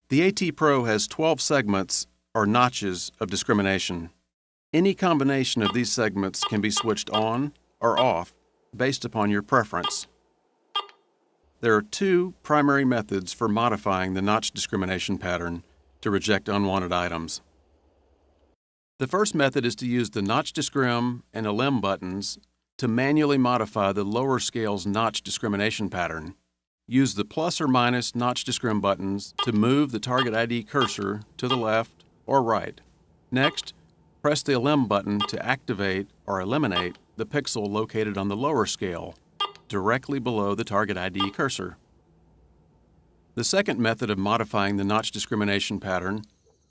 The AT Pro has 12 segments, or notches, of discrimination. Any combination of these segments can be switched on or off based upon your preference. There are two primary methods for modifying the notch discrimination pattern to reject unwanted items. The first method is to use the Notch Discrim and LM buttons to manually modify the lower scale's notch discrimination pattern. Use the plus or minus Notch Discrim buttons to move the target ID cursor to the left or right. Next, press the LM button to activate or eliminate the pixel located on the lower scale, directly below the target ID cursor. The second method of modifying the notch discrimination pattern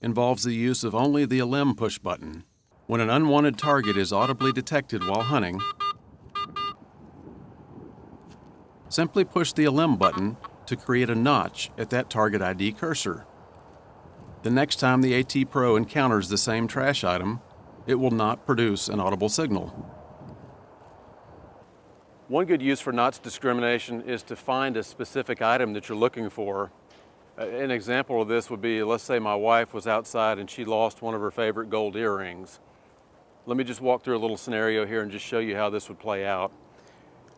involves the use of only the LM push button. When an unwanted target is audibly detected while hunting, simply push the LM button to create a notch at that target ID cursor. The next time the AT Pro encounters the same trash item, it will not produce an audible signal. One good use for notch discrimination is to find a specific item that you're looking for. An example of this would be, let's say my wife was outside and she lost one of her favorite gold earrings. Let me just walk through a little scenario here and just show you how this would play out.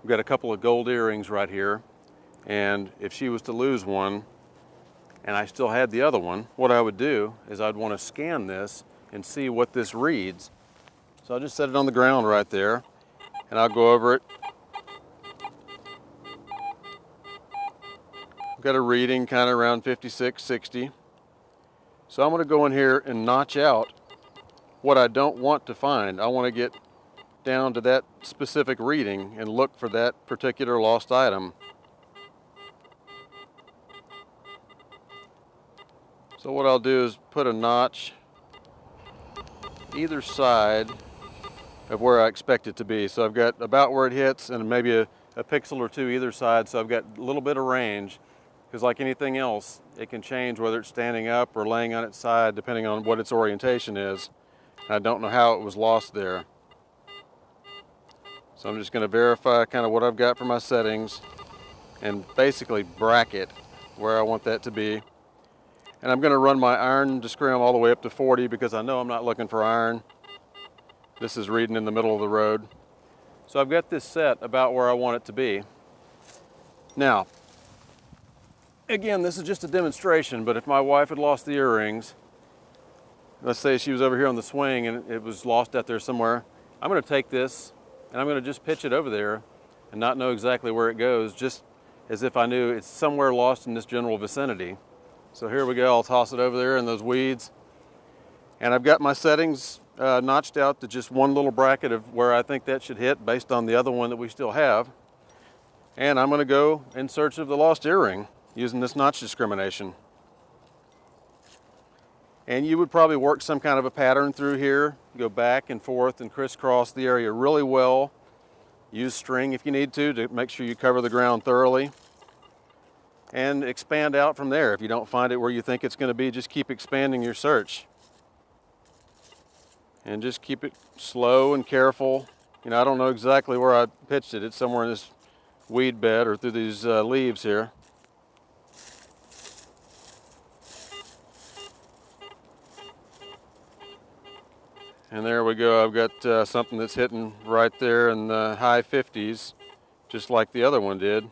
We've got a couple of gold earrings right here, and if she was to lose one and I still had the other one, what I would do is I'd want to scan this and see what this reads. So I'll just set it on the ground right there and I'll go over it. Got a reading kind of around 56, 60. So I'm going to go in here and notch out what I don't want to find. I want to get down to that specific reading and look for that particular lost item. So what I'll do is put a notch either side of where I expect it to be. So I've got about where it hits and maybe a pixel or two either side, so I've got a little bit of range. Because like anything else, it can change whether it's standing up or laying on its side depending on what its orientation is. And I don't know how it was lost there. So I'm just going to verify kind of what I've got for my settings and basically bracket where I want that to be. And I'm going to run my Iron Discrim all the way up to 40 because I know I'm not looking for iron. This is reading in the middle of the road. So I've got this set about where I want it to be. Now, again, this is just a demonstration, but if my wife had lost the earrings, let's say she was over here on the swing and it was lost out there somewhere, I'm going to take this and I'm going to just pitch it over there and not know exactly where it goes, just as if I knew it's somewhere lost in this general vicinity. So here we go, I'll toss it over there in those weeds. And I've got my settings notched out to just one little bracket of where I think that should hit based on the other one that we still have. And I'm going to go in search of the lost earring using this notch discrimination. And you would probably work some kind of a pattern through here, go back and forth and crisscross the area really well. Use string if you need to make sure you cover the ground thoroughly. And expand out from there. If you don't find it where you think it's going to be, just keep expanding your search. And just keep it slow and careful. You know, I don't know exactly where I pitched it. It's somewhere in this weed bed or through these leaves here. And there we go, I've got something that's hitting right there in the high 50s, just like the other one did.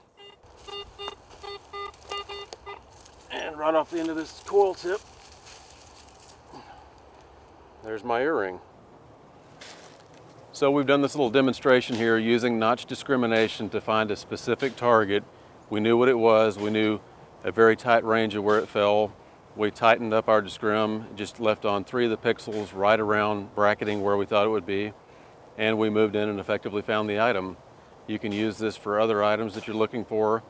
And right off the end of this coil tip, there's my earring. So we've done this little demonstration here using notch discrimination to find a specific target. We knew what it was, we knew a very tight range of where it fell. We tightened up our discrim, just left on 3 of the pixels right around bracketing where we thought it would be, and we moved in and effectively found the item. You can use this for other items that you're looking for,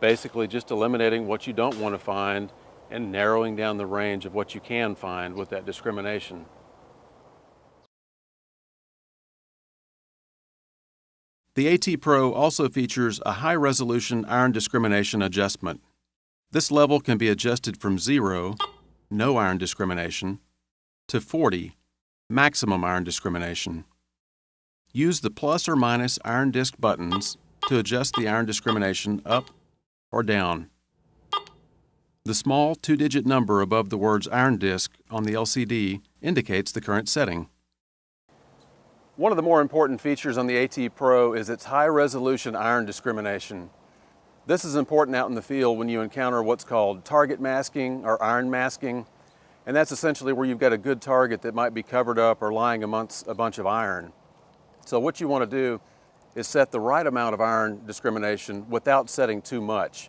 basically just eliminating what you don't want to find and narrowing down the range of what you can find with that discrimination. The AT Pro also features a high-resolution iron discrimination adjustment. This level can be adjusted from 0, no iron discrimination, to 40, maximum iron discrimination. Use the plus or minus iron disc buttons to adjust the iron discrimination up or down. The small two-digit number above the words Iron Disc on the LCD indicates the current setting. One of the more important features on the AT Pro is its high-resolution iron discrimination. This is important out in the field when you encounter what's called target masking or iron masking, and that's essentially where you've got a good target that might be covered up or lying amongst a bunch of iron. So what you want to do is set the right amount of iron discrimination without setting too much.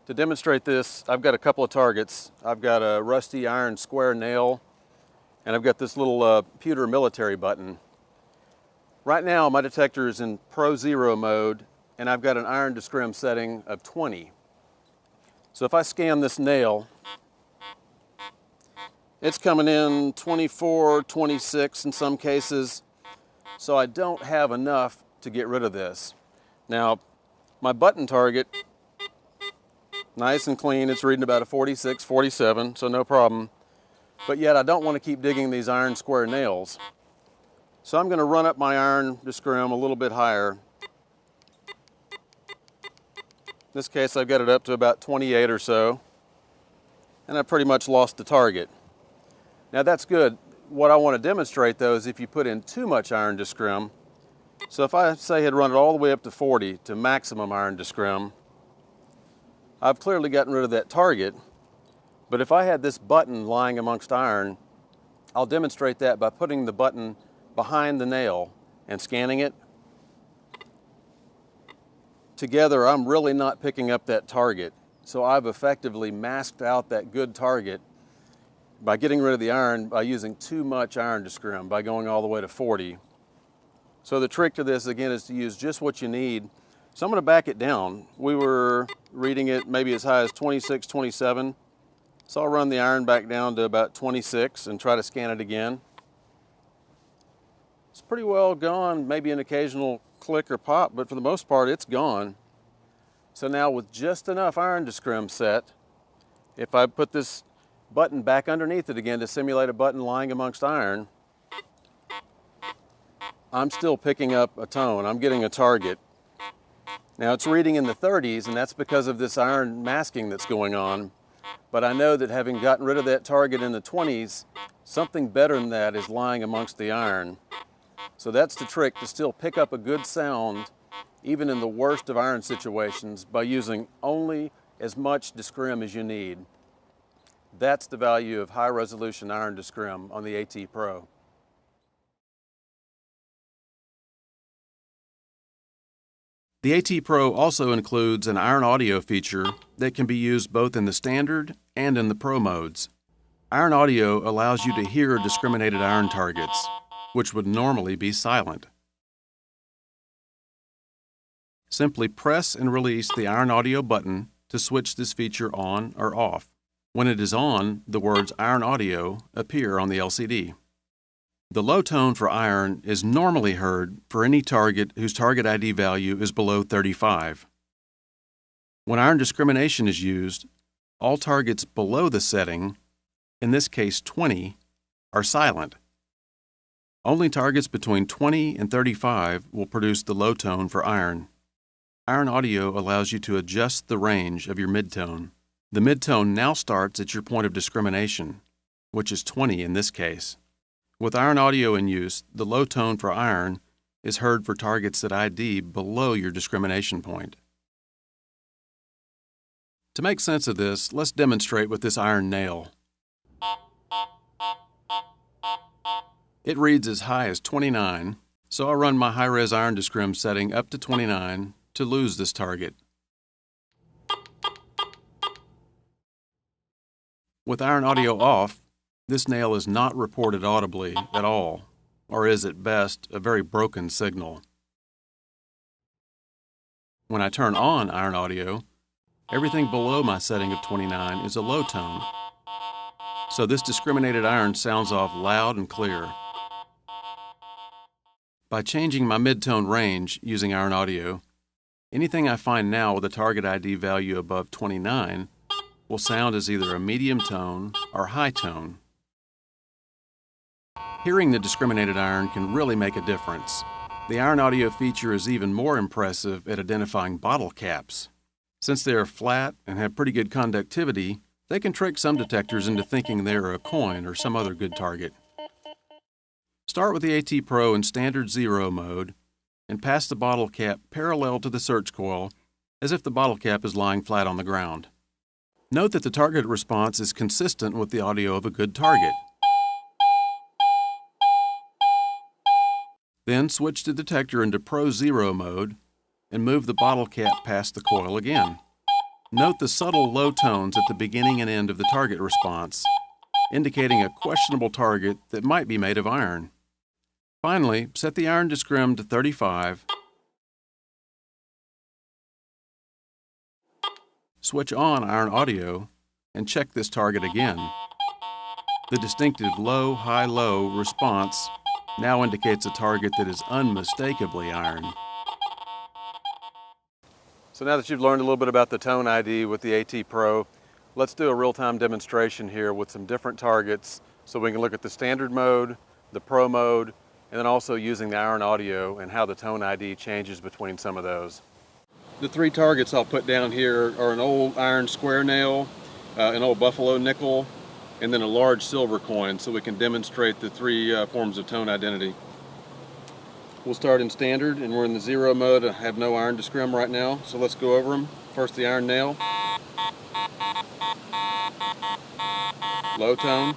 To demonstrate this, I've got a couple of targets. I've got a rusty iron square nail, and I've got this little pewter military button. Right now, my detector is in Pro Zero mode, and I've got an iron discrim setting of 20. So if I scan this nail, it's coming in 24, 26 in some cases, so I don't have enough to get rid of this. Now, my button target, nice and clean, it's reading about a 46, 47, so no problem. But yet I don't want to keep digging these iron square nails. So I'm going to run up my iron discrim a little bit higher. In this case, I've got it up to about 28 or so, and I pretty much lost the target. Now that's good. What I want to demonstrate though is if you put in too much iron discrim, so if I say I'd run it all the way up to 40 to maximum iron discrim, I've clearly gotten rid of that target, but if I had this button lying amongst iron, I'll demonstrate that by putting the button behind the nail and scanning it. Together, I'm really not picking up that target, so I've effectively masked out that good target by getting rid of the iron by using too much iron discrim, by going all the way to 40. So the trick to this, again, is to use just what you need. So I'm going to back it down. We were reading it maybe as high as 26, 27. So I'll run the iron back down to about 26 and try to scan it again. It's pretty well gone, maybe an occasional click or pop, but for the most part, it's gone. So now with just enough iron discrim set, if I put this button back underneath it again to simulate a button lying amongst iron, I'm still picking up a tone. I'm getting a target. Now it's reading in the 30s, and that's because of this iron masking that's going on. But I know that having gotten rid of that target in the 20s, something better than that is lying amongst the iron. So that's the trick, to still pick up a good sound, even in the worst of iron situations, by using only as much discrim as you need. That's the value of high-resolution iron discrim on the AT Pro. The AT Pro also includes an iron audio feature that can be used both in the standard and in the Pro modes. Iron audio allows you to hear discriminated iron targets, which would normally be silent. Simply press and release the iron audio button to switch this feature on or off. When it is on, the words Iron Audio appear on the LCD. The low tone for iron is normally heard for any target whose target ID value is below 35. When iron discrimination is used, all targets below the setting, in this case 20, are silent. Only targets between 20 and 35 will produce the low tone for iron. Iron Audio allows you to adjust the range of your midtone. The midtone now starts at your point of discrimination, which is 20 in this case. With Iron Audio in use, the low tone for iron is heard for targets that ID below your discrimination point. To make sense of this, let's demonstrate with this iron nail. It reads as high as 29, so I'll run my high-res iron discrim setting up to 29 to lose this target. With Iron Audio off, this nail is not reported audibly at all, or is at best a very broken signal. When I turn on Iron Audio, everything below my setting of 29 is a low tone, so this discriminated iron sounds off loud and clear. By changing my midtone range using Iron Audio, anything I find now with a target ID value above 29 will sound as either a medium tone or high tone. Hearing the discriminated iron can really make a difference. The Iron Audio feature is even more impressive at identifying bottle caps. Since they are flat and have pretty good conductivity, They can trick some detectors into thinking they are a coin or some other good target. Start with the AT Pro in standard 0 mode and pass the bottle cap parallel to the search coil as if the bottle cap is lying flat on the ground. Note that the target response is consistent with the audio of a good target. Then switch the detector into Pro 0 mode and move the bottle cap past the coil again. Note the subtle low tones at the beginning and end of the target response, indicating a questionable target that might be made of iron. Finally, set the Iron Discrim to 35, switch on Iron Audio, and check this target again. The distinctive low, high, low response now indicates a target that is unmistakably iron. So now that you've learned a little bit about the tone ID with the AT Pro, let's do a real-time demonstration here with some different targets so we can look at the standard mode, the Pro mode, and then also using the Iron Audio and how the tone ID changes between some of those. The three targets I'll put down here are an old iron square nail, an old buffalo nickel, and then a large silver coin, so we can demonstrate the three forms of tone identity. We'll start in standard, and we're in the 0 mode. I have no Iron Discrim right now, so let's go over them. First, the iron nail. Low tone.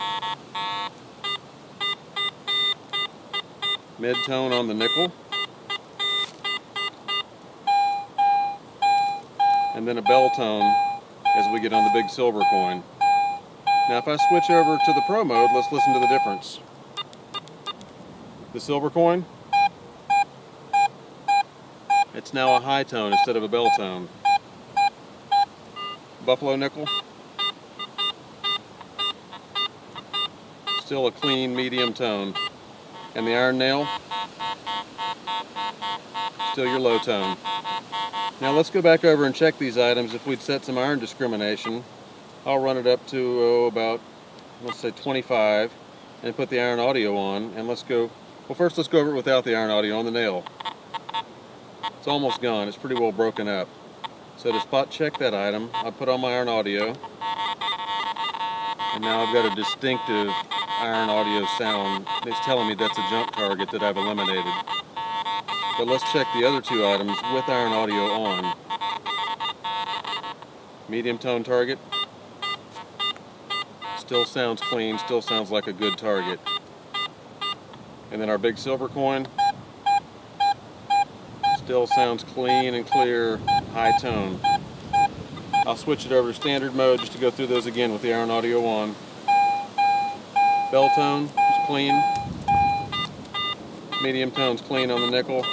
Mid tone on the nickel. And then a bell tone as we get on the big silver coin. Now if I switch over to the Pro mode, let's listen to the difference. The silver coin, it's now a high tone instead of a bell tone. Buffalo nickel, still a clean medium tone. And the iron nail, still your low tone. Now let's go back over and check these items. If we'd set some Iron Discrimination, I'll run it up to about, let's say 25, and put the Iron Audio on, and let's go, well first let's go over it without the Iron Audio on the nail. It's almost gone, it's pretty well broken up. So to spot check that item, I put on my Iron Audio, and now I've got a distinctive Iron Audio sound. It's telling me that's a junk target that I've eliminated. But let's check the other two items with Iron Audio on. Medium tone target. Still sounds clean, still sounds like a good target. And then our big silver coin. Still sounds clean and clear, high tone. I'll switch it over to standard mode just to go through those again with the Iron Audio on. Bell tone is clean. Medium tone's clean on the nickel.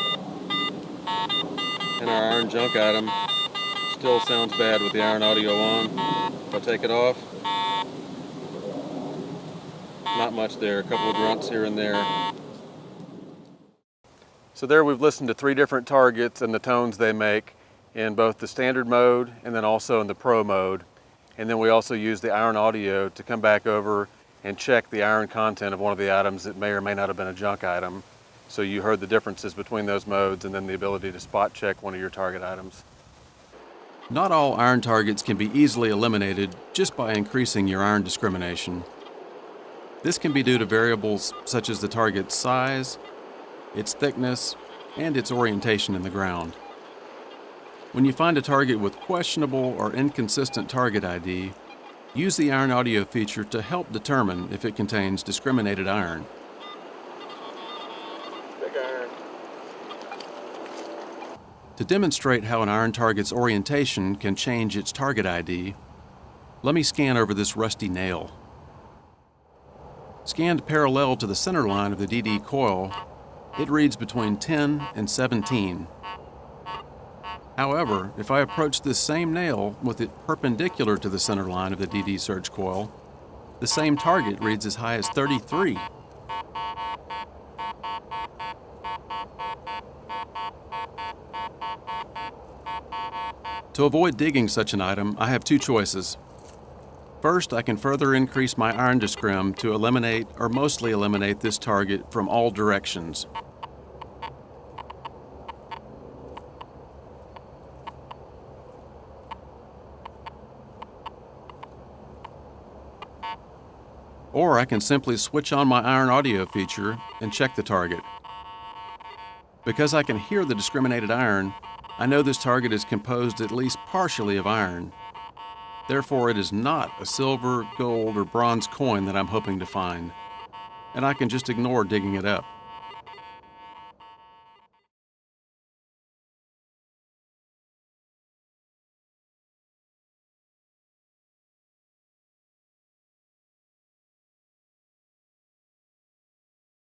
And our iron junk item still sounds bad with the Iron Audio on. If I take it off, not much there, a couple of grunts here and there. So there we've listened to three different targets and the tones they make in both the standard mode and then also in the Pro mode. And then we also use the Iron Audio to come back over and check the iron content of one of the items that may or may not have been a junk item. So you heard the differences between those modes and then the ability to spot check one of your target items. Not all iron targets can be easily eliminated just by increasing your Iron Discrimination. This can be due to variables such as the target's size, its thickness, and its orientation in the ground. When you find a target with questionable or inconsistent target ID, use the Iron Audio feature to help determine if it contains discriminated iron. Big iron. To demonstrate how an iron target's orientation can change its target ID, let me scan over this rusty nail. Scanned parallel to the center line of the DD coil, it reads between 10 and 17. However, if I approach this same nail with it perpendicular to the center line of the DD search coil, the same target reads as high as 33. To avoid digging such an item, I have two choices. First, I can further increase my Iron Discrim to eliminate or mostly eliminate this target from all directions. Or I can simply switch on my iron audio feature and check the target. Because I can hear the discriminated iron, I know this target is composed at least partially of iron. Therefore, it is not a silver, gold, or bronze coin that I'm hoping to find, and I can just ignore digging it up.